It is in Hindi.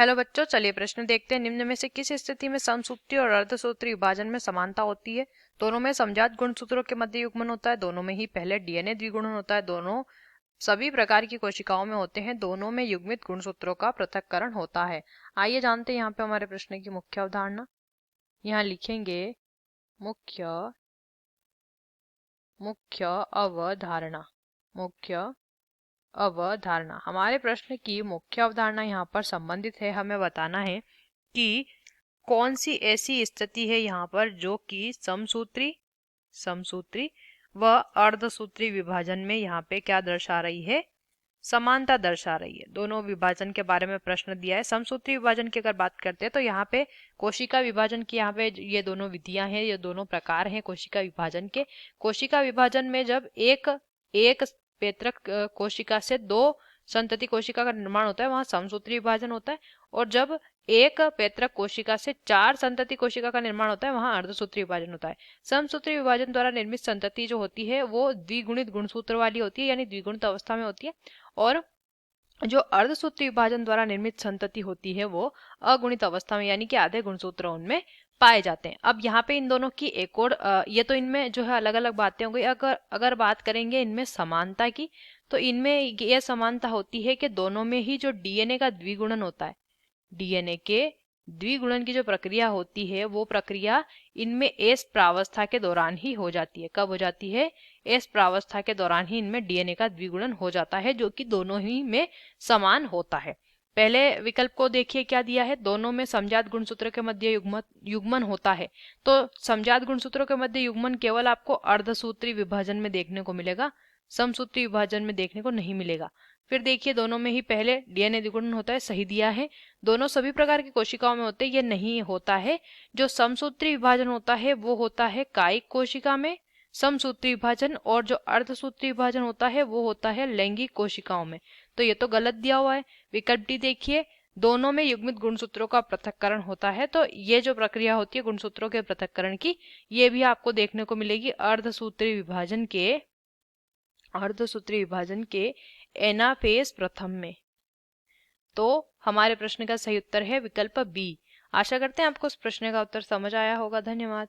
हेलो बच्चों, चलिए प्रश्न देखते हैं। निम्न में से किस स्थिति में समसूत्री और अर्धसूत्री विभाजन में समानता होती है? दोनों में समजात गुणसूत्रों के मध्य युग्मन होता है, दोनों में ही पहले डीएनए द्विगुणन होता है, दोनों सभी प्रकार की कोशिकाओं में होते हैं, दोनों में युग्मित गुणसूत्रों का पृथक्करण होता है। आइए जानते हैं यहाँ पे हमारे प्रश्न की मुख्य अवधारणा। यहाँ लिखेंगे मुख्य मुख्य अवधारणा। मुख्य अवधारणा, हमारे प्रश्न की मुख्य अवधारणा यहाँ पर संबंधित है। हमें बताना है कि कौन सी ऐसी स्थिति है यहाँ पर जो कि समसूत्री समसूत्री व अर्धसूत्री विभाजन में यहाँ पे क्या दर्शा रही है? समानता दर्शा रही है। दोनों विभाजन के बारे में प्रश्न दिया है। समसूत्री विभाजन की अगर बात करते हैं तो यहाँ पे कोशिका विभाजन की, यहाँ पे ये दोनों विधियां हैं, ये दोनों प्रकार हैं कोशिका विभाजन के। कोशिका विभाजन में जब एक एक पेत्रक कोशिका से दो संतति कोशिका का निर्माण होता है, वहां समसूत्री विभाजन होता है। और जब एक पेत्रक कोशिका से चार संतति कोशिका का निर्माण होता है, वहां अर्धसूत्री विभाजन होता है। समसूत्री विभाजन द्वारा निर्मित संतति जो होती है वो द्विगुणित गुणसूत्र वाली होती है, यानी द्विगुणित अवस्था में होती है। और जो अर्धसूत्री विभाजन द्वारा निर्मित संतति होती है वो अगुणित अवस्था में, यानी कि आधे गुणसूत्र उनमें पाए जाते हैं। अब यहाँ पे इन दोनों की एक और ये तो इनमें जो है अलग अलग बातें हो गई। अगर अगर बात करेंगे इनमें समानता की, तो इनमें यह समानता होती है कि दोनों में ही जो डीएनए का द्विगुणन होता है, डीएनए के द्विगुणन की जो प्रक्रिया होती है वो प्रक्रिया इनमें एस प्रावस्था के दौरान ही हो जाती है। कब हो जाती है? एस प्रावस्था के दौरान ही इनमें डीएनए का द्विगुणन हो जाता है, जो कि दोनों ही में समान होता है। पहले विकल्प को देखिए क्या दिया है, दोनों में समजात गुणसूत्र के मध्य युग्मन होता है। तो समजात गुणसूत्रों के मध्य युग्मन केवल आपको अर्धसूत्री विभाजन में देखने को मिलेगा, समसूत्री विभाजन में देखने को नहीं मिलेगा। फिर देखिए दोनों में ही पहले डीएनए द्विगुणन होता है, सही दिया है। दोनों सभी प्रकार की कोशिकाओं में होते हैं, ये नहीं होता है। जो समसूत्री विभाजन होता है वो होता है कायिक कोशिका में समसूत्री विभाजन, और जो अर्धसूत्री विभाजन होता है वो होता है लैंगिक कोशिकाओं में। तो ये तो गलत दिया हुआ है। विकल्प डी देखिए, दोनों में युग्मित गुणसूत्रों का पृथक्करण होता है। तो ये जो प्रक्रिया होती है गुणसूत्रों के पृथक्करण की, ये भी आपको देखने को मिलेगी अर्धसूत्री विभाजन के एनाफेज प्रथम में। तो हमारे प्रश्न का सही उत्तर है विकल्प बी। आशा करते हैं आपको इस प्रश्न का उत्तर समझ आया होगा। धन्यवाद।